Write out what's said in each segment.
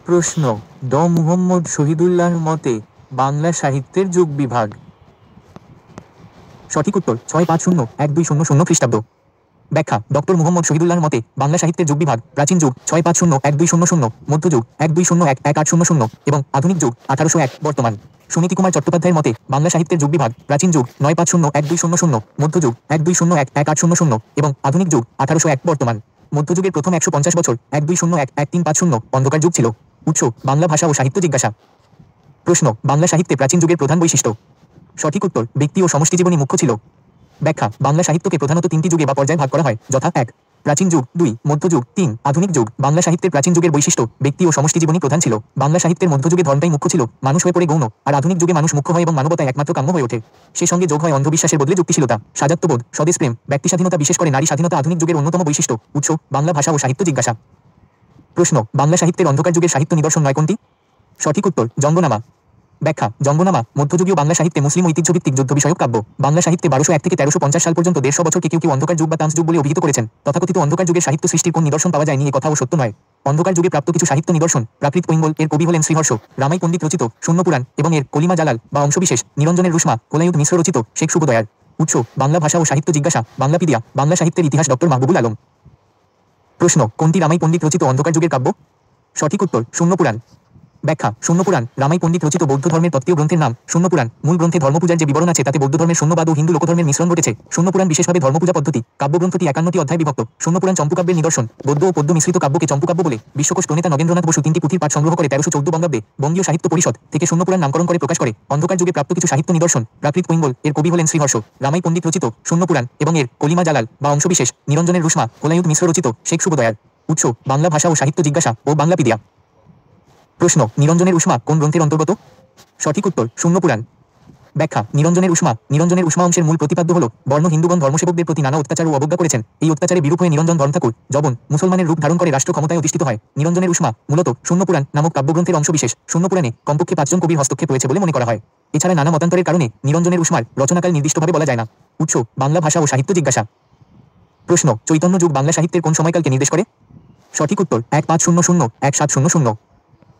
প্রশ্ন: ড মুহম্মদ শহীদুল্লাহর মতে বাংলা সাহিত্যের যুগ বিভাগ। সঠিক উত্তর ৬৫০-১২০০ খ্রিস্টাব্দ। ব্যাখ্যা: ডক্টর মুহম্মদ শহীদুল্লাহর মতে বাংলা সাহিত্যের যুগ বিভাগ প্রাচীন যুগ ৬৫০-১২০০, মধ্যযুগ ১২০-১১৮০ এবং আধুনিক যুগ ১৮০১ বর্তমান। সুনীতি কুমার চট্টোপাধ্যায়ের মতে বাংলা সাহিত্যের যুগ বিভাগ প্রাচীন যুগ ৯৫০-১২০০, মধ্যযুগ ১২০-১১৮০ এবং আধুনিক যুগ ১৮০১ বর্তমান। মধ্যযুগের প্রথম ১৫০ বছর ১২০-১৩৫০ অন্ধকার যুগ ছিল। উৎস: বাংলা ভাষা ও সাহিত্য জিজ্ঞাসা। প্রশ্ন: বাংলা সাহিত্যে প্রাচীন যুগের প্রধান বৈশিষ্ট্য। সঠিক উত্তর: ব্যক্তি ও সমষ্টি জীবনই মুখ্য ছিল। ব্যাখ্যা: বাংলা সাহিত্যকে প্রধানত তিনটি যুগে বা পর্যায়ে ভাগ করা হয়, যথা ১. প্রাচীন যুগ, ২. মধ্যযুগ, ৩. আধুনিক যুগ। বাংলা সাহিত্যের প্রাচীন যুগের বৈশিষ্ট্য: ব্যক্তি ও সমষ্টি জীবনই প্রধান ছিল। বাংলা সাহিত্যের মধ্যযুগে ধর্মটাই মুখ্য ছিল, মানুষ হয়ে পড়ে গৌণ, আর আধুনিক যুগে মানুষ মুখ্য হয় এবং মানবতায় একমাত্র কাম্য হয়ে ওঠে। সে সঙ্গে যোগ হয় অন্ধবিশ্বাসের বদলে যুক্তিশীলতা, সাজাত্যবোধ, স্বদেশপ্রেম, ব্যক্তি স্বাধীনতা, বিশেষ করে নারী স্বাধীনতা আধুনিক যুগের অন্যতম বৈশিষ্ট্য। উৎস: বাংলা ভাষা ও সাহিত্য জিজ্ঞাসা। প্রশ্ন: বাংলা সাহিত্যের অন্ধকার যুগের সাহিত্য নিদর্শন নয় কোনটি? সঠিক উত্তর: জঙ্গনামা। ব্যাখ্যা: জঙ্গনামা মধ্যযুগীয় বাংলা সাহিত্যে মুসলিম ঐতিহ্যভিত্তিক যুদ্ধ বিষয়ক কাব্য। বাংলা সাহিত্যে ১২০১ থেকে ১৩৫০ সাল পর্যন্ত ১৫০ বছরকে কেউ কেউ অন্ধকার যুগ বা তামস যুগ বলে অভিহিত করেছেন। তথাকথিত অন্ধকার যুগের সাহিত্য সৃষ্টির কোন নিদর্শন পাওয়া যায়নি এ কথাও সত্য নয়। অন্ধকার যুগে প্রাপ্ত কিছু সাহিত্য নিদর্শন: প্রাকৃত পৈঙ্গল, এর কবি হলেন শ্রীহর্ষ, রামাই পণ্ডিত রচিত শূন্যপুরাণ এবং এর কলিমা জালাল বা অংশবিশেষ, নিরঞ্জনের রুশমা, কোলায়ুদ মিশ্র রচিত শেখ সুবোদয়ার। উৎস: বাংলা ভাষা ও সাহিত্য জিজ্ঞাসা, বাংলাপিডিয়া, বাংলা সাহিত্যের ইতিহাস, ডক্টর মাহবুবুল আলম। প্রশ্ন: কোনটি রামাই পণ্ডিত রচিত অন্ধকার যুগের কাব্য? সঠিক উত্তর: শূন্যপুরাণ। ব্যাখ্যা: শূন্যপুরাণ রামাই পণ্ডিত রচিত বৌদ্ধ ধর্মের তত্ত্বীয় গ্রন্থের নাম। শূন্যপুরাণ মূল গ্রন্থে ধর্মপূজার যে বিবরণ আছে তাতে বৌদ্ধ ধর্মের শূন্যবাদ ও হিন্দু লোকধর্মের মিশ্রণ ঘটেছে। শূন্যপুরাণ বিশেষভাবে ধর্মপূজা পদ্ধতি। কাব্যগ্রন্থটি ৫১টি অধ্যায় বিভক্ত। শূন্যপুরাণ চম্পুকাব্যের নিদর্শন। গদ্য ও পদ্য মিশ্রিত কাব্যকে চম্পুকাব্য বলে। বিশ্বকোষ প্রণেতা নগেন্দ্রনাথ বসু ৩টি পুঁথির পাঠ সংগ্রহ করে ১৩১৪ বঙ্গাব্দে বঙ্গীয় সাহিত্য পরিষদ থেকে শূন্যপুরাণ নামকরণ করে প্রকাশ করে। অন্ধকার যুগে প্রাপ্ত কিছু সাহিত্য নিদর্শন: প্রাকৃত পৈঙ্গল, এর কবি হলেন শ্রীহর্ষ, রামাই পণ্ডিত রচিত শূন্যপুরাণ এবং এর কলিমা জালাল বা অংশবিশেষ, নিরঞ্জনের রুশমা, কোলায়ুদ মিশ্র রচিত শেখ সুবোদয়ার। উৎস: বাংলা ভাষা ও সাহিত্য জিজ্ঞাসা ও বাংলাপিডিয়া। প্রশ্ন: নিরঞ্জনের উষ্মা কোন গ্রন্থের অন্তর্গত? সঠিক উত্তর: শূন্যপুরাণ। ব্যাখ্যা: নিরঞ্জনের উষ্মা অংশের মূল প্রতিপাদ্য হল বর্ণ হিন্দুগণ ধর্মসেবকদের প্রতি নানা অত্যাচার ও অবজ্ঞা করেছেন। এই অত্যাচারে বিরূপ হয়ে নিরঞ্জন ধর্মঠাকুর জবন মুসলমানের রূপ ধারণ করে রাষ্ট্র ক্ষমতায় অধিষ্ঠিত হয়। নিরঞ্জনের উষ্মা মূলত শূন্যপুরাণ নামক কাব্যগ্রন্থের অংশবিশেষ। শূন্যপুরাণে কমপক্ষে ৫ জন কবির হস্তক্ষেপ রয়েছে বলে মনে করা হয়। এছাড়া নানা মতান্তরের কারণে নিরঞ্জনের উষ্মার রচনাকাল নির্দিষ্টভাবে বলা যায় না। উৎস: বাংলা ভাষা ও সাহিত্য জিজ্ঞাসা। প্রশ্ন: চৈতন্য যুগ বাংলা সাহিত্যের কোন সময়কালকে নির্দেশ করে? সঠিক উত্তর: ১৫০০-১৭০০।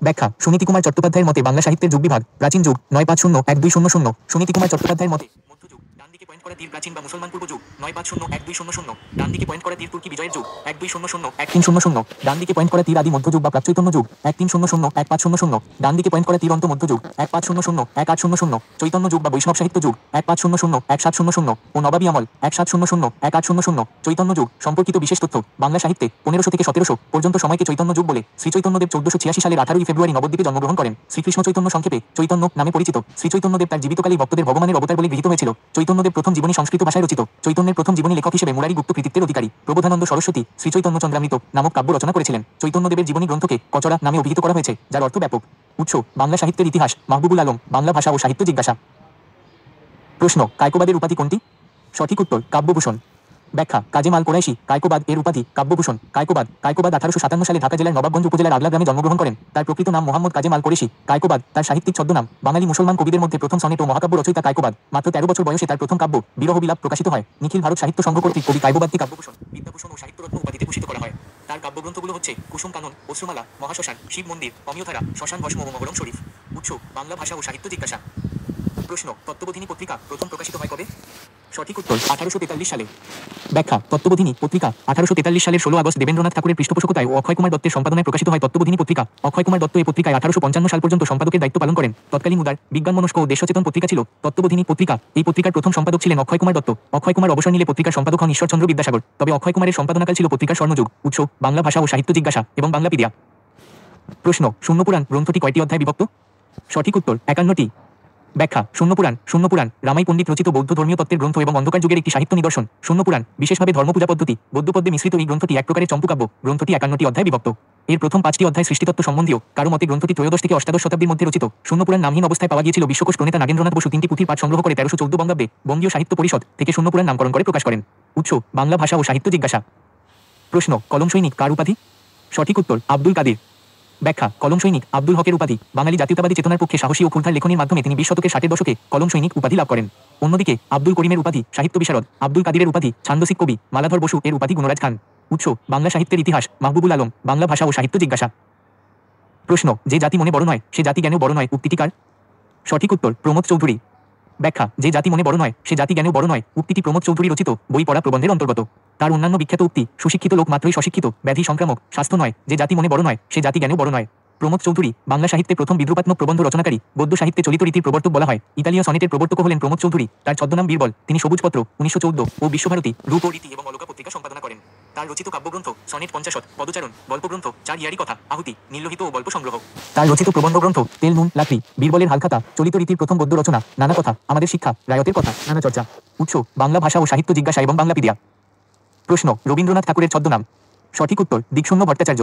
ব্যাখ্যা: সুনীতি কুমার চট্টোপাধ্যায়ের মতে বাংলা সাহিত্যের যুগ বিভাগ প্রাচীন যুগ ৯৫০-১২০০। সুনীতি কুমার চট্টোপাধ্যায়ের মতে মধ্যযুগ, ডান দিকে পয়েন্ট করা তীর প্রাচীন বা মুসলমান পূর্ব যুগ ৯৫০-১২০০, ডান দিকে পয়েন্ট করা তীর তুর্কি বিজয়ের যুগ ১২০০-১৩০০, ডান দিকে পয়েন্ট করা তীর আদি মধ্যযুগ বা প্রাকচৈতন্য যুগ ১৩০০-১৫০, ডান দিকে পয়েন্ট করা তীর অন্ত মধ্যযুগ ১৫০-১৮০, চৈতন্য যুগ বা বৈষ্ণব সাহিত্য যুগ ১৫০-১৭০ ও নবাবী আমল ১৭০-১৮০। চৈতন্য যুগ সম্পর্কিত বিশেষ তথ্য: বাংলা সাহিত্যে ১৫০০ থেকে ১৭০০ পর্যন্ত সময়কে চৈতন্য যুগ বলে। শ্রীচৈতন্যদেব ১৪৮৬ সালের ১৮ই ফেব্রুয়ারি নবদ্বীপে জন্মগ্রহণ করেন। শ্রীকৃষ্ণ চৈতন্য সংক্ষেপে চৈতন্য নামে পরিচিত। শ্রীচৈতন্যদেব তার জীবিতকালেই ভক্তদের ভগবানের অবতার বলে গৃহীত হয়েছিল। চৈতন্যদেব প্রথম জীবনী সংস্কৃত ভাষায় রচিত। চৈতন্যের প্রথম জীবনী লেখক হিসেবে মুরারি গুপ্ত কৃতিত্বের অধিকারী প্রবোধানন্দ সরস্বতী শ্রীচৈতন্য চন্দ্রামৃত নামক কাব্য রচনা করেছিলেন। চৈতন্যদেবের জীবনী গ্রন্থকে কচরা নামে অভিহিত করা হয়েছে, যার অর্থ ব্যাপক। উৎস: বাংলা সাহিত্যের ইতিহাস, মাহবুবুল আলম, বাংলা ভাষা ও সাহিত্য জিজ্ঞাসা। প্রশ্ন: কায়কোবাদের উপাধি কোনটি? সঠিক উত্তর: কাব্যভূষণ। ব্যাখ্যা: কাজী মাল কোরাইশি কায়কোবাদ এর উপাধি কাব্যভূষণ। কায়কোবাদ ১৮৫৭ সালে ঢাকা জেলার নবাবগঞ্জ উপজেলার আগলা গ্রামে জন্মগ্রহণ করেন। তার প্রকৃত নাম মোহাম্মদ কাজী মাল কোরেশি। কায়কোবাদ তার সাহিত্যিক ছদ্মনাম। বাঙালি মুসলমান কবিদের মধ্যে প্রথম সনেট ও মহাকাব্য রচয়িতা কায়কোবাদ। মাত্র ১৩ বছর বয়সে তার প্রথম কাব্য বিরহ বিলাপ প্রকাশিত হয়। নিখিল ভারত সাহিত্য সংঘ কর্তৃক কবি কায়কোবাদকে কাব্যভূষণ, বিদ্যাভূষণ ও সাহিত্যরত্ন উপাধিতে ভূষিত করা হয়। তার কাব্যগ্রন্থগুলো হচ্ছে কুসুম কানন, অশ্রুমালা, মহাশ্মশান, শিব মন্দির, অমিয়ধারা, শ্মশান ভস্ম ও মহরম শরীফ। উৎস: বাংলা ভাষা ও সাহিত্য জিজ্ঞাসা। প্রশ্ন: তত্ত্ববোধিনী পত্রিকা প্রথম প্রকাশিত হয় কবে? সঠিক উত্তর: ১৮৪৩ সালে। ব্যাখ্যা: তত্ত্ববোধিনী পত্রিকা ১৮৪৩ সালের ১৬ আগস্ট দেবেন্দ্রনাথ ঠাকুরের পৃষ্ঠপোষকতায় ও অক্ষয় কুমার দত্তের সম্পাদনায় প্রকাশিত হয়। তত্ত্ববোধিনী পত্রিকা। অক্ষয় কুমার দত্ত এই পত্রিকায় ১৮৫৫ সাল পর্যন্ত সম্পাদকের দায়িত্ব পালন করেন। তৎকালীন উদার, বিজ্ঞানমনস্ক ও দেশসচেতন পত্রিকা ছিল তত্ত্ববোধিনী পত্রিকা। এই পত্রিকার প্রথম সম্পাদক ছিলেন অক্ষয় কুমার দত্ত। অক্ষয় কুমার অবসর নিলে পত্রিকার সম্পাদক হন ঈশ্বরচন্দ্র বিদ্যাসাগর। তবে অক্ষয় কুমারের সম্পাদনাকাল ছিল পত্রিকার স্বর্ণযুগ। উৎস: বাংলা ভাষা ও সাহিত্য জিজ্ঞাসা এবং বাংলাপিডিয়া। প্রশ্ন: শূন্যপুরাণ গ্রন্থটি কয়টি অধ্যায়ে বিভক্ত? সঠিক উত্তর: ৫১টি। ব্যাখ্যা: শূন্যপুরাণ রামাই পণ্ডিত রচিত বৌদ্ধ ধর্মীয় তত্ত্বের গ্রন্থ এবং অন্ধকার যুগের একটি সাহিত্য নিদর্শন। শূন্যপুরাণ বিশেষভাবে ধর্মপূজা পদ্ধতি গদ্যপদ্যে মিশ্রিত এই গ্রন্থটি এক প্রকারের চম্পুকাব্য। গ্রন্থটি ৫১টি অধ্যায়ে বিভক্ত। এর প্রথম ৫টি অধ্যায় সৃষ্টিতত্ত্ব সম্বন্ধীয়। কারো মতে গ্রন্থটি ত্রয়োদশ থেকে অষ্টাদশ শতাব্দীর মধ্যে রচিত। শূন্যপুরাণ নামহীন অবস্থায় পাওয়া গিয়েছিল। বিশ্বকোষ প্রণেতা নাগেন্দ্রনাথ বসু ৩টি পুঁথির পাঠ সংগ্রহ করে ১৩১৪ বঙ্গাব্দে বঙ্গীয় সাহিত্য পরিষদ থেকে শূন্যপুরাণ নামকরণ করে প্রকাশ করেন। উৎস: বাংলা ভাষা ও সাহিত্য জিজ্ঞাসা। প্রশ্ন: কলম সৈনিক কার উপাধি? সঠিক উত্তর: আব্দুল কাদির। ব্যাখ্যা: কলম সৈনিক আব্দুল হকের উপাধি। বাঙালি জাতীয়তাবাদী চেতনার পক্ষে সাহসী ও ক্ষুরধার লেখনীর মাধ্যমে তিনি ২০ শতকের ৬০-এর দশকে কলম সৈনিক উপাধি লাভ করেন। অন্যদিকে আব্দুল করিমের উপাধি সাহিত্য বিশারদ, আব্দুল কাদিরের উপাধি ছান্দসিক কবি, মালাধর বসু এর উপাধি গুণরাজ খান। উৎস: বাংলা সাহিত্যের ইতিহাস, মাহবুবুল আলম, বাংলা ভাষা ও সাহিত্য জিজ্ঞাসা। প্রশ্ন, যে জাতি মনে বড় নয় সে জাতি জ্ঞানেও বড় নয় উক্তিটি কার? সঠিক উত্তর, প্রমোদ চৌধুরী। ব্যাখ্যা, যে জাতি মনে বড় নয় সে জাতি জ্ঞানেও বড় নয় উক্তিটি প্রমোদ চৌধুরী রচিত বই পড়া প্রবন্ধের অন্তর্গত। তার অন্যান্য বিখ্যাত উক্তি, সুশিক্ষিত লোক মাত্রই সশিক্ষিত, ব্যাধি সংক্রামক, স্বাস্থ্য নয়, যে জাতি মনে বড় নয় সে জাতি জ্ঞানেও বড় নয়। প্রমোদ চৌধুরী বাংলা সাহিত্যে প্রথম বিদ্রুপাত্মক প্রবন্ধ রচনাকারী, গদ্য সাহিত্যে চলিত রীতির প্রবর্তক বলা হয়। ইতালীয় সনেটের প্রবর্তক হলেন প্রমোদ চৌধুরী। তার ছদ্মনাম বীরবল। তিনি সবুজপত্র 1914 ও বিশ্বভারতী, রূপ ও রীতি এবং অলকা পত্রিকা সম্পাদনা করেন। তার রচিত কাব্যগ্রন্থ সনেট 50, পদচারণ, গল্পগ্রন্থ, চার ইয়ারি কথা, আহুতি, নীললোহিত ও গল্প সংগ্রহ। তার রচিত প্রবন্ধ গ্রন্থ তেল নুন লাকড়ি, বীরবলের হালখাতা, চলিত রীতির প্রথম গদ্য রচনা, নানা কথা, আমাদের শিক্ষা, রায়তের কথা, নানা চর্চা। উৎস, বাংলা ভাষা ও সাহিত্য জিজ্ঞাসা এবং বাংলাপিডিয়া। প্রশ্ন, রবীন্দ্রনাথ ঠাকুরের ছদ্মনাম? সঠিক উত্তর, দিকশূন্য ভট্টাচার্য।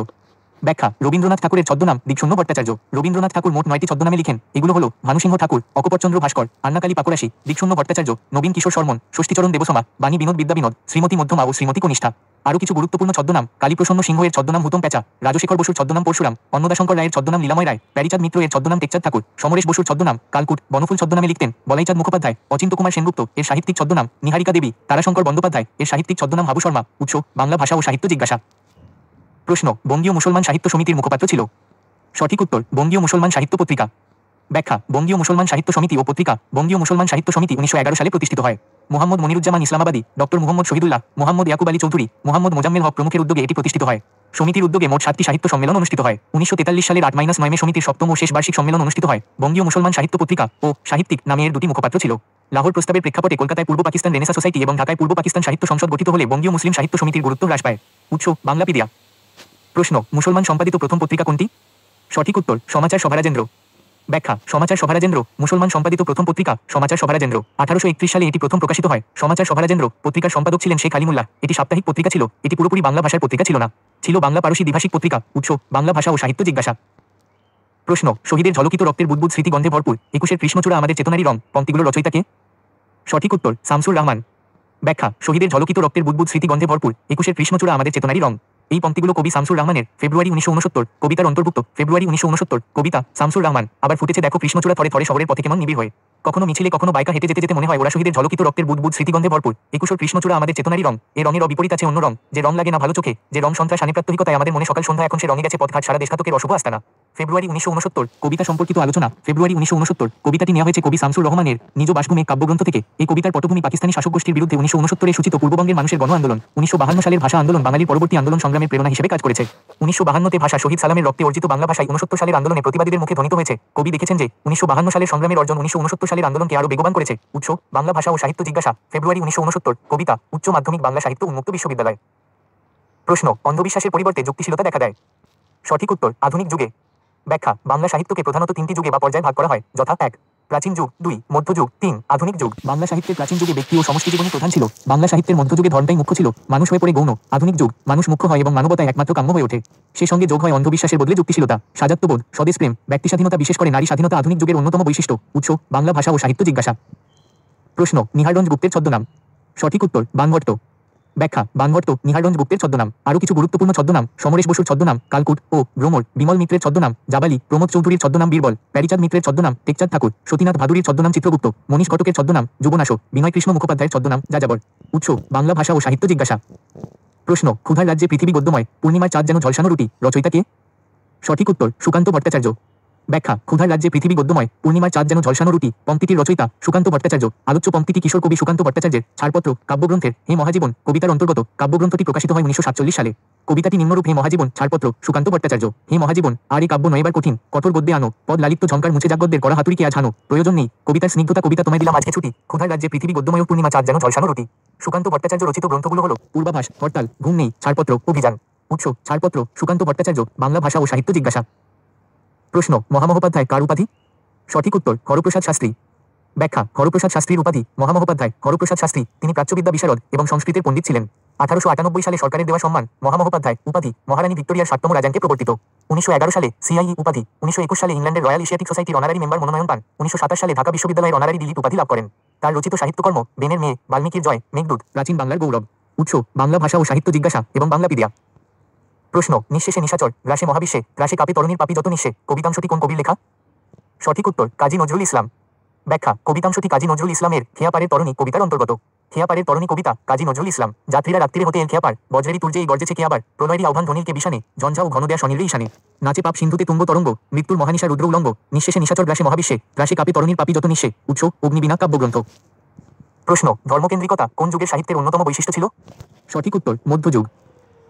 ব্যাখ্যা, রবীন্দ্রনাথ ঠাকুরের ছদ্মনাম দিকশূন্য ভট্টাচার্য। রবীন্দ্রনাথ ঠাকুর মোট 9টি ছদ্মনামে লিখেন। এগুলো হলো ভানুসিংহ ঠাকুর, অকপরচন্দ্র ভাস্কর, আন্নাকালী পাকরাশি, দিকশূন্য ভট্টাচার্য, নবীন কিশোর শর্মন, ষষ্ঠীচরণ দেবসোমা, বাণী বিনোদ বিদ্যা বিনোদ, শ্রীমতী মধ্যমা ও শ্রীমতী কনিষ্ঠা। আরও কিছু গুরুত্বপূর্ণ ছদ্মনাম: কালীপ্রসন্ন সিংহ এর ছদ্মনাম হুতম পেঁচা, রাজশেখর বসুর ছদ্মনাম পরশুরাম, অন্নদাশঙ্কর রায়ের ছদ্মনাম লীলাময় রায়, প্যারিচাঁদ মিত্র এর ছদ্মনাম টেকচাঁদ ঠাকুর, সমরেশ বসুর ছদ্মনাম কালকুট, বনফুল ছদ্মনামে লিখতেন, বলাইচাঁদ মুখোপাধ্যায়, অচিন্ত কুমার সেনগুপ্ত এর সাহিত্যিক ছদ্মনাম নিহারিকা দেবী, তারাশঙ্কর বন্দ্যোপাধ্যায় এর সাহিত্যিক ছদ্মনাম হাবু শর্মা। উৎস, বাংলা ভাষা ও সাহিত্য জিজ্ঞাসা। প্রশ্ন, বঙ্গীয় মুসলমান সাহিত্য সমিতির মুখপাত্র ছিল? সঠিক উত্তর, বঙ্গীয় মুসলমান সাহিত্য পত্রিকা। ব্যাখ্যা, বঙ্গীয় মুসলমান সাহিত্য সমিতি ও পত্রিকা। বঙ্গীয় মুসলমান সাহিত্য সমিতি 1911 সালে প্রতিষ্ঠিত হয়। মোহাম্মদ মনিরুজ্জামান ইসলামাবাদী, ডক্টর মুহম্মদ শহীদুল্লাহ, মোহাম্মদ ইয়াকুব আলী চৌধুরী, মোহাম্মদ মোজাম্মেল হক প্রমুখের উদ্যোগে এটি প্রতিষ্ঠিত হয়। সমিতির উদ্যোগে মোট 7টি সাহিত্য সম্মেলন অনুষ্ঠিত হয়। 1943 সালের 8-9 মে সমিতির 7ম ও শেষ বার্ষিক সম্মেলন অনুষ্ঠিত হয়। বঙ্গীয় মুসলমান সাহিত্য পত্রিকা ও সাহিত্যিক নামে এর 2টি মুখপাত্র ছিল। লাহোর প্রস্তাবের প্রেক্ষাপটে কলকাতায় পূর্ব পাকিস্তান রেনেসা সোসাইটি এবং ঢাকায় পূর্ব পাকিস্তান সাহিত্য সংসদ গঠিত হলে বঙ্গীয় মুসলিম সাহিত্য সমিতির গুরুত্ব হ্রাস পায়। উৎস, বাংলাপিডিয়া। প্রশ্ন, মুসলমান সম্পাদিত প্রথম পত্রিকা কোনটি? সঠিক উত্তর, সমাচার সভারাজেন্দ্র। ব্যাখ্যা, সমাচার সভারাজেন্দ্র মুসলমান সম্পাদিত প্রথম পত্রিকা। সমাচার সভারাজেন্দ্র 1831 সালে এটি প্রথম প্রকাশিত হয়। সমাচার সভারাজেন্দ্র পত্রিকার সম্পাদক ছিলেন শেখ আলিমুল্লাহ। এটি সাপ্তাহিক পত্রিকা ছিল। এটি পুরোপুরি বাংলা ভাষার পত্রিকা ছিল না, ছিল বাংলা পারসি দ্বিভাষিক পত্রিকা। উৎস, বাংলা ভাষা ও সাহিত্য জিজ্ঞাসা। প্রশ্ন, শহীদের ঝলকিত রক্তের বুদবুদ স্মৃতি গন্ধে ভরপুর, 21-এর কৃষ্ণচূড়া আমাদের চেতনারই রং পংক্তিগুলোর রচয়িতা কে? সঠিক উত্তর, শামসুর রহমান। ব্যাখ্যা, শহীদের ঝলকিত রক্তের বুদবুদ স্মৃতি গন্ধে ভরপুর, 21-এর কৃষ্ণচূড়া আমাদের চেতনারই রং। এই পংক্তিগুলো কবি শামসুর রহমানের ফেব্রুয়ারি 1969 কবিতার অন্তর্ভুক্ত। ফেব্রুয়ারি 1969 কবিতা শামসুর রহমান। আবার ফুটেছে দেখো কৃষ্ণচূড়া থরে থরে শহরের পথে কেমন নিবিড় হয়ে। কখনো মিছিলে কখনো বাইকা হেঁটে যেতে যেতে মনে হয় ওরা শহীদের ঝলকিত রক্তের বুদবুদ স্মৃতিগন্ধে ভরপুর, 21-এর কৃষ্ণচূড়া আমাদের চেতনারই রং। এই রঙের অবিপরীত আছে অন্য রং, যে রং লাগে না ভালো চোখে, যে রং সন্ত্রাস আনেপ্রাত্যহিকতায় আমাদের মনে সকাল সন্ধ্যা, এখন সে রঙে গেছে পথঘাট সারা দেশঘাতকের অশুভ আস্তানা। ফেব্রুয়ারি 1969 কবিতা সম্পর্কিত আলোচনা। ফেব্রুয়ারি 1969 কবিতাটি নেওয়া হয়েছে কবি শামসুর রহমানের নিজ বাসভূমে কাব্যগ্রন্থ থেকে। এই কবিতার পটভূমি পাকিস্তানি শাসক গোষ্ঠীর বিরুদ্ধে 1969 সূচিত পূর্ববঙ্গের মানুষের গণ আন্দোলন। 1952 সালের ভাষা আন্দোলন বাঙালির পরবর্তী আন্দোলন সংগ্রামের প্রেরণা হিসেবে কাজ করেছে। 1952 ভাষা শহীদ সালামের রক্তে অর্জিত বাংলা ভাষায় 69 সালের আন্দোলনে প্রতিবাদীদের মুখে ধ্বনিত হয়েছে। কবি দেখেছেন যে 1952 সালের সংগ্রামের অর্জন 1969 সালের আন্দোলনকে আরও বেগবান করেছে। উৎস, বাংলা ভাষা ও সাহিত্য জিজ্ঞাসা। ফেব্রুয়ারি 1969 কবিতা, উচ্চ মাধ্যমিক বাংলা সাহিত্য উন্মুক্ত বিশ্ববিদ্যালয়। প্রশ্ন, অন্ধবিশ্বাসের পরিবর্তে যুক্তিশীলতা দেখা দেয়। সঠিক উত্তর, আধুনিক যুগে। ব্যাখ্যা, বাংলা সাহিত্যকে প্রধানত 3টি যুগে বা পর্যায়ে ভাগ করা হয়, যথা 1 প্রাচীন যুগ, 2 মধ্যযুগ, 3 আধুনিক যুগ। বাংলা সাহিত্যের প্রাচীন যুগে ব্যক্তি ও সমষ্টি জীবনই প্রধান ছিল। বাংলা সাহিত্যের মধ্যযুগে ধর্মটাই মুখ্য ছিল, মানুষ হয়ে পড়ে গৌণ। আধুনিক যুগ, মানুষ মুখ্য হয় এবং মানবতায় একমাত্র কাম্য হয়ে ওঠে। সে সঙ্গে যোগ হয় অন্ধবিশ্বাসের বদলে যুক্তিশীলতা, সাজাত্যবোধ, স্বদেশপ্রেম, ব্যক্তি স্বাধীনতা, বিশেষ করে নারী স্বাধীনতা আধুনিক যুগের অন্যতম বৈশিষ্ট্য। উৎস, বাংলা ভাষা ও সাহিত্য জিজ্ঞাসা। প্রশ্ন, নিহারগঞ্জ গুপ্তের ছদ্মনাম। সঠিক উত্তর, বানভট্ট। ব্যাখ্যা, বানভট্ট নিহারগঞ্জ গুপ্তের ছদ্মনাম। আরও কিছু গুরুত্বপূর্ণ ছদ্মনাম: সমরেশ বসুর ছদ্মনাম কালকুট ও ভ্রমর, বিমল মিত্রের ছদ্মনাম জাবালি, প্রমোদ চৌধুরীর ছদ্মনাম বীরবল, প্যারিচাঁদ মিত্রের ছদ্মনাম টেকচাঁদ ঠাকুর, সতীনাথ ভাদুরীর ছদ্মনাম চিত্রগুপ্ত, মনীষ ঘটকের ছদ্মনাম যুবনাশ, বিনয় কৃষ্ণ মুখোপাধ্যায়ের ছদ্মনাম যাযাবর। উৎস, বাংলা ভাষা ও সাহিত্য জিজ্ঞাসা। প্রশ্ন, ক্ষুধার রাজ্যে পৃথিবী গদ্যময়, পূর্ণিমার চাঁদ যেন ঝলসানো রুটি, রচয়িতা কে? সঠিক উত্তর, সুকান্ত ভট্টাচার্য। ব্যাখ্যা, ক্ষুধার রাজ্যে পৃথিবী গদ্যময়, পূর্ণিমার চাঁদ যেন ঝলসানো রুটি পংক্তিটির রচয়িতা সুকান্ত ভট্টাচার্য। আলোচ্য পংক্তিটি কিশোর কবি সুকান্ত ভট্টাচার্যের ছাড়পত্র কাব্যগ্রন্থের হে মহাজীবন কবিতার অন্তর্গত। কাব্যগ্রন্থটি প্রকাশিত হয় 1947 সালে। কবিতাটি নিম্নরূপ: হে মহাজীবন, ছাড়পত্র সুকান্ত ভট্টাচার্য। হে মহাজীবন, আর এই কাব্য নয়বার কঠিন, কঠোর গদ্যে আনো, পদ লালিত্য ঝঙ্কার মুছে জাগদ্যের করা হাতুড়িকে আজ হানো, প্রয়োজন নেই কবিতার স্নিগ্ধতা, কবিতা তোমায় দিলাম আজকে ছুটি, ক্ষুধার রাজ্যে পৃথিবী গদ্যময়, পূর্ণিমা চাঁদ যেন ঝলসানো রুটি। সুকান্ত ভট্টাচার্য রচিত গ্রন্থগুলো হল পূর্বাভাস, হরতাল, ঘুম নেই, ছাড়পত্র, অভিযান। উৎস, ছাড়পত্র সুকান্ত ভট্টাচার্য, বাংলা ভাষা ও সাহিত্য জিজ্ঞাসা। প্রশ্ন, মহামহোপাধ্যায় কার উপাধি? সঠিক উত্তর, হরপ্রসাদ শাস্ত্রী। ব্যাখ্যা, হরপ্রসাদ শাস্ত্রীর উপাধি মহামহোপাধ্যায়। হরপ্রসাদ শাস্ত্রী তিনি প্রাচ্যবিদ্যা বিশারদ এবং সংস্কৃতের পণ্ডিত ছিলেন। 1898 সালে সরকারের দেওয়া সম্মান মহামহোপাধ্যায় উপাধি মহারানী ভিক্টোরিয়ার 7তম রাজাঙ্কে প্রবর্তিত। 1911 সালে সিআইই উপাধি, 1921 সালে ইংল্যান্ডের রয়্যাল এশিয়াটিক সোসাইটির অনারারি মেম্বার মনোনয়ন পান, 1927 সালে ঢাকা বিশ্ববিদ্যালয়ের অনারারি ডিলিট উপাধি লাভ করেন। তার রচিত সাহিত্যকর্ম বেনের মেয়ে, বাল্মীকির জয়, মেঘদূত, প্রাচীন বাংলার গৌরব। উৎস, বাংলা ভাষা ও সাহিত্য জিজ্ঞাসা এবং বাংলাপিডিয়া। প্রশ্ন, নিঃশেষে নিশাচর, গ্রাসে মহাবিশ্বে, গ্রাসে কাপে তরণীর পাপি যত নিঃশে কবিতাংশটি কোন কবির লেখা? সঠিক উত্তর, কাজী নজরুল ইসলাম। ব্যাখ্যা কবিতাংশটি কাজী নজরুল ইসলামের খেয়াপাড়ের তরণী কবিতার অন্তর্গত। খেয়াপাড়ের তরণী কবিতা কাজী নজরুল ইসলাম। যাত্রীরা রাত্রিরে হতে এল খেয়াপাড়, বজ্রেরই তুর্যে এই গর্জেছে খেয়াবার, প্রলয়েরই আহ্বান ধ্বনির কে বিশানে, ঝঞ্ঝা ও ঘন দেয়া স্বনির্রে ঈশানে। নাচে পাপ সিন্ধুতে তুঙ্গ তরঙ্গ, মৃত্যুর মহানিশা রুদ্র উলঙ্গ, নিঃশেষে নিশাচর গ্রাসে মহাবিশ্বে, গ্রাসে কাপে তরণীর পাপি যত নিঃশে, উৎস অগ্নিবীণা কাব্যগ্রন্থ। প্রশ্ন ধর্মকেন্দ্রিকতা কোন যুগের সাহিত্যের অন্যতম বৈশিষ্ট্য ছিল? সঠিক উত্তর মধ্যযুগ।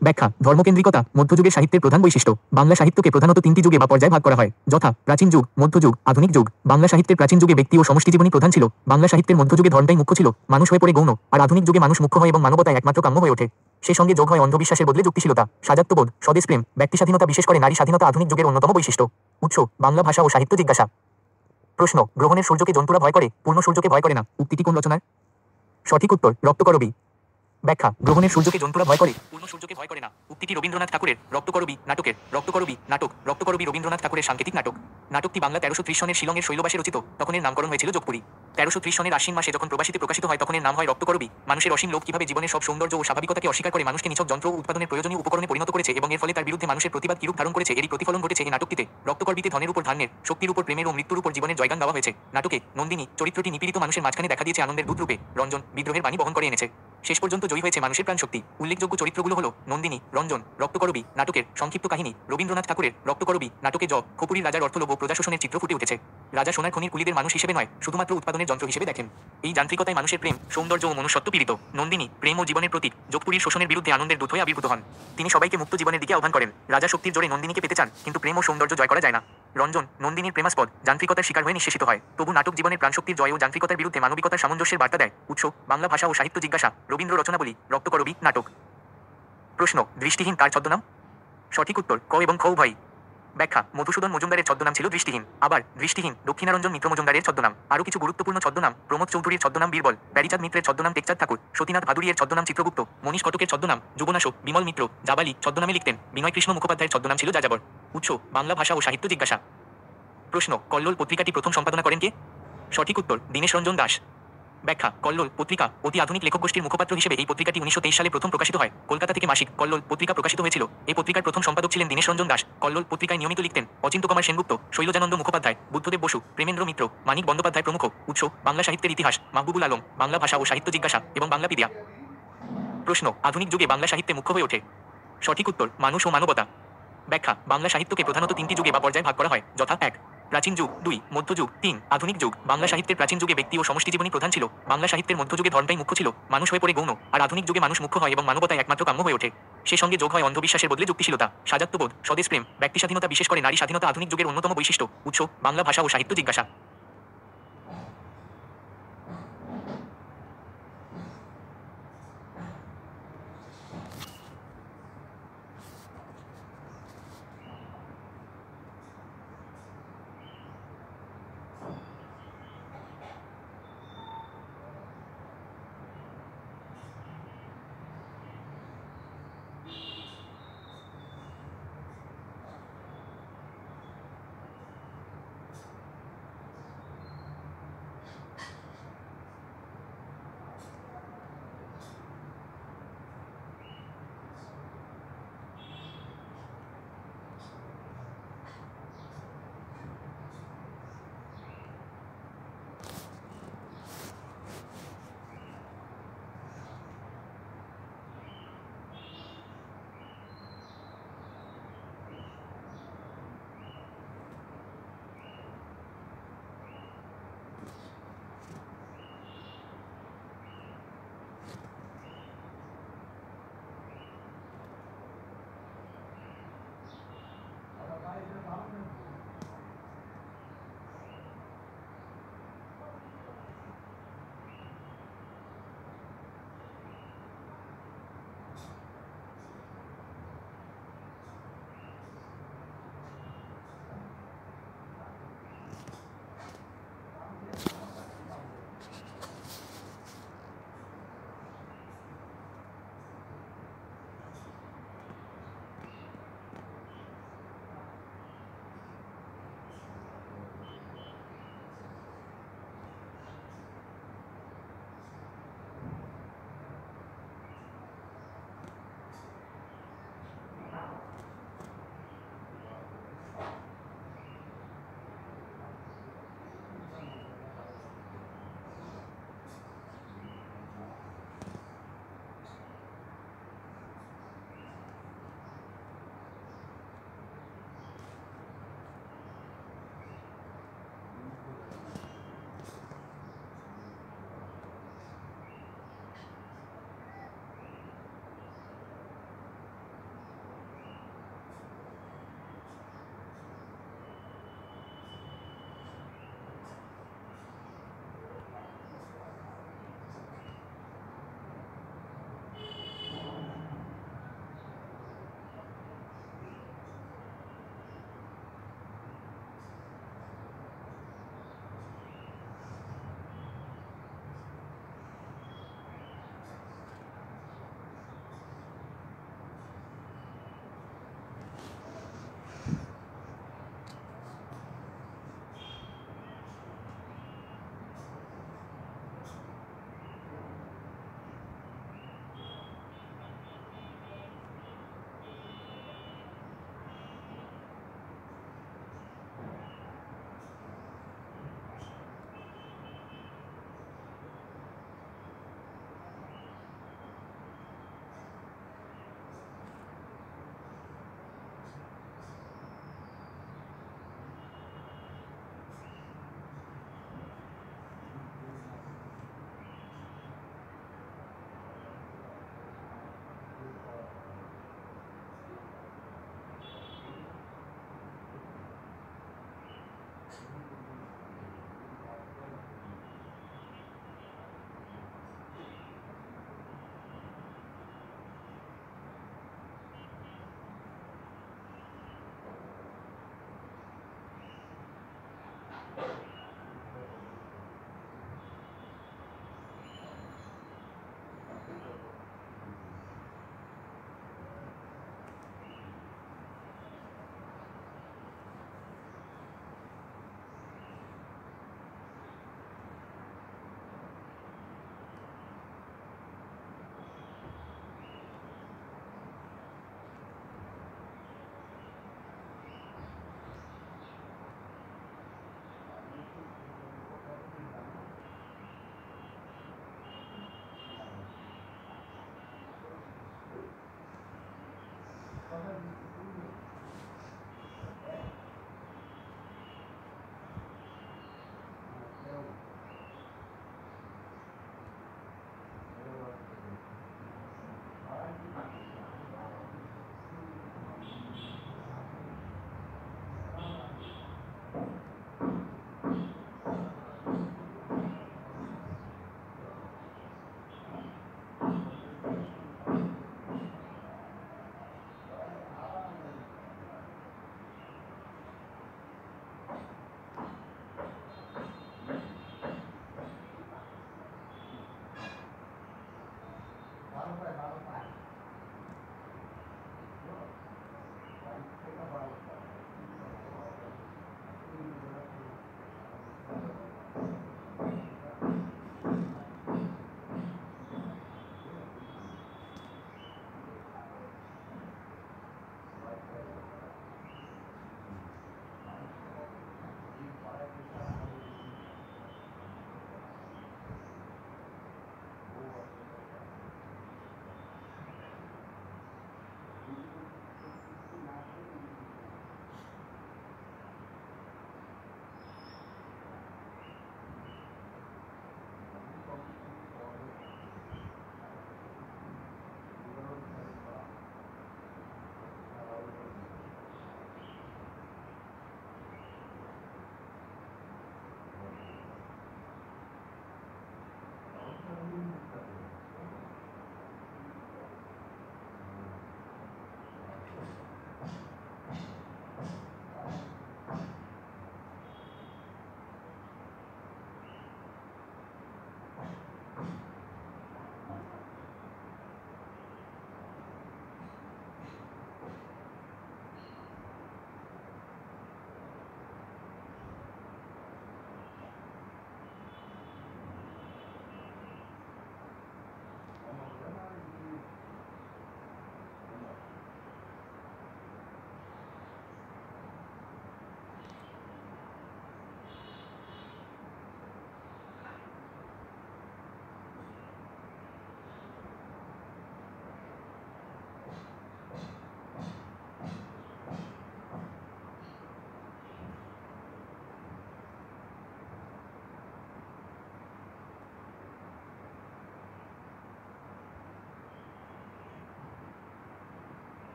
ব্যাখ্যা ধর্মকেন্দ্রিকতা মধ্যযুগের সাহিত্যের প্রধান বৈশিষ্ট্য। বাংলা সাহিত্যকে প্রধানত তিনটি যুগে বা পর্যায়ে ভাগ করা হয়, যথা প্রাচীন যুগ, মধ্যযুগ, আধুনিক যুগ। বাংলা সাহিত্যের প্রাচীন যুগে ব্যক্তি ও সমষ্টি জীবনই প্রধান ছিল। বাংলা সাহিত্যের মধ্যযুগে ধর্মটাই মুখ্য ছিল, মানুষ হয়ে পড়ে গৌণ। আর আধুনিক যুগে মানুষ মুখ্য হয় এবং মানবতায় একমাত্র কাম্য হয়ে ওঠে। সে সঙ্গে যোগ হয় অন্ধবিশ্বাসের বদলে যুক্তিশীলতা, সাজাত্যবোধ, স্বদেশপ্রেম, ব্যক্তি স্বাধীনতা, বিশেষ করে নারী স্বাধীনতা আধুনিক যুগের অন্যতম বৈশিষ্ট্য। উৎস বাংলা ভাষা ও সাহিত্য জিজ্ঞাসা। প্রশ্ন গ্রহণের সূর্যকে জন্তুরা ভয় করে, পূর্ণ সূর্যকে ভয় করে না। উক্তিটি কোন রচনার? সঠিক উত্তর রক্তকরবী। ব্যাখ্যা গ্রহণের সূর্যকে জন্তুরা ভয় করে, পূর্ণ সূর্যকে ভয় করে না। উক্তিটি রবীন্দ্রনাথ ঠাকুরের রক্তকরবী নাটকের। রক্তকরবী নাটক রক্তকরবী রবীন্দ্রনাথ ঠাকুরের সাংকেতিক নাটক। নাটকটি বাংলা 1330 সনের শিলংয়ের শৈলবাসে রচিত। তখন এর নামকরণ হয়েছিল যোগপুরী। 1330 সনের আশ্বিন মাসে যখন প্রবাসীতে প্রকাশিত হয় তখন এর নাম হয় রক্তকরবী। মানুষের অসীম লোভ কিভাবে জীবনের সব সৌন্দর্য ও স্বাভাবিকতাকে অস্বীকার করে মানুষকে নিছক যন্ত্র ও উৎপাদনের প্রয়োজনীয় উপকরণে পরিণত করেছে এবং এর ফলে তার বিরুদ্ধে মানুষের প্রতিবাদ কিরূপ ধারণ করেছে এরই প্রতিফলন ঘটেছে এই নাটকটিতে। রক্তকরবীতে ধনের উপর ধান্যের, শক্তির উপর প্রেমের ও মৃত্যুর উপর জীবনের জয়গান গাওয়া হয়েছে। নাটকে নন্দিনী চরিত্রটি নিপীড়িত মানুষের মাঝখানে দেখা দিয়েছে আনন্দের দূত রূপে। রঞ্জন বিদ্রোহের বাণী বহন করে এনেছে। শেষ পর্যন্ত জয়ী হয়েছে মানুষের প্রাণশক্তি। উল্লেখযোগ্য চরিত্রগুলো হলো নন্দিনী, রঞ্জন, রক্তকরবী নাটকের সংক্ষিপ্ত কাহিনী, রবীন্দ্রনাথ ঠাকুরের রক্তকরবী নাটকে খপুরীর রাজার অর্থলোভ ও প্রজা শোষণের চিত্র ফুটে উঠেছে। রাজা সোনার খনির কুলিদের মানুষ হিসেবে নয়, শুধুমাত্র উৎপাদনের যন্ত্র হিসেবে দেখেন। এই যান্ত্রিকতায় মানুষের প্রেম, সৌন্দর্য ও মনুষ্যত্ব পীড়িত। নন্দিনী প্রেম ও জীবনের প্রতীক, যোগপুরীর শোষণের বিরুদ্ধে আনন্দের দূত হয়ে আবির্ভূত হন। তিনি সবাইকে মুক্ত জীবনের দিকে আহ্বান করেন। রাজা শক্তির জোরে নন্দিনীকে পেতে চান, কিন্তু প্রেম ও সৌন্দর্য জয় করা যায় না। রঞ্জন নন্দিনীর প্রেমাস্পদ যান্ত্রিকতার শিকার হয়ে নিঃশেষিত হয়। তবু নাটক জীবনের প্রাণশক্তির জয় ও যান্ত্রিকতার বিরুদ্ধে মানবিকতার সামঞ্জস্যের বার্তা দেয়। উৎস বাংলা ভাষা ও সাহিত্য জিজ্ঞাসা, রবীন্দ্র রচনাবলী, রক্তকরবী নাটক। প্রশ্ন দৃষ্টিহীন কার ছদ্মনাম? সঠিক উত্তর ক এবং খ উভয়ই। ব্যাখ্যা মধুসূদন মজুমদারের ছদ্মনাম ছিল দৃষ্টিহীন। আবার দৃষ্টিহীন দক্ষিণারঞ্জন মিত্র মজুমদারের ছদ্মনাম। আরও কিছু গুরুত্বপূর্ণ ছদ্মনাম প্রমোদ চৌধুরীর ছদ্মনাম বীরবল, প্যারিচাঁদ মিত্রের ছদ্মনাম টেকচাঁদ ঠাকুর, সতীনাথ ভাদুরীর ছদ্মনাম চিত্রগুপ্ত, মনীষ কটকের ছদ্মনাম যুবনাশক, বিমল মিত্র জাবালি ছদ্মনামে লিখতেন, বিনয় কৃষ্ণ মুখোপাধ্যায়ের ছদ্মনাম ছিল যাযাবর। উৎস বাংলা ভাষা ও সাহিত্য জিজ্ঞাসা। প্রশ্ন কল্লোল পত্রিকাটি প্রথম সম্পাদনা করেন কে? সঠিক উত্তর দীনেশ রঞ্জন দাস। ব্যাখ্যা কল্লোল পত্রিকা অতি আধুনিক লেখক গোষ্ঠীর মুখপাত্র হিসেবে এই পত্রিকাটি 1923 সালে প্রথম প্রকাশিত হয়। কলকাতা থেকে মাসিক কল্লোল পত্রিকা প্রকাশিত হয়েছিল। এই পত্রিকার প্রথম সম্পাদক ছিলেন দীনেশ রঞ্জন দাস। কল্লোল পত্রিকায় নিয়মিত লিখতেন অচিন্ত কুমার সেনগুপ্ত, শৈলজানন্দ মুখোপাধ্যায়, বুদ্ধদেব বসু, প্রেমেন্দ্র মিত্র, মানিক বন্দ্যোপাধ্যায় প্রমুখ। উৎস বাংলা সাহিত্যের ইতিহাস, মাহবুবুল আলম, বাংলা ভাষা ও সাহিত্য জিজ্ঞাসা এবং বাংলাপিডিয়া। প্রশ্ন আধুনিক যুগে বাংলা সাহিত্যে মুখ্য হয়ে ওঠে। সঠিক উত্তর মানুষ ও মানবতা। ব্যাখ্যা বাংলা সাহিত্যকে প্রধানত তিনটি যুগে বা পর্যায়ে ভাগ করা হয়, যথা 1 প্রাচীন যুগ, 2 মধ্যযুগ, 3 আধুনিক যুগ। বাংলা সাহিত্যের প্রাচীন যুগে ব্যক্তি ও সমষ্টি জীবনই প্রধান ছিল। বাংলা সাহিত্যের মধ্যযুগে ধর্মটাই মুখ্য ছিল, মানুষ হয়ে পড়ে গৌণ। আর আধুনিক যুগে মানুষ মুখ্য হয় এবং মানবতায় একমাত্র কাম্য হয়ে ওঠে। সে সঙ্গে যোগ হয় অন্ধবিশ্বাসের বদলে যুক্তিশীলতা, সাজাত্যবোধ, স্বদেশপ্রেম, ব্যক্তি স্বাধীনতা, বিশেষ করে নারী স্বাধীনতা আধুনিক যুগের অন্যতম বৈশিষ্ট্য। উৎস বাংলা ভাষা ও সাহিত্য জিজ্ঞাসা।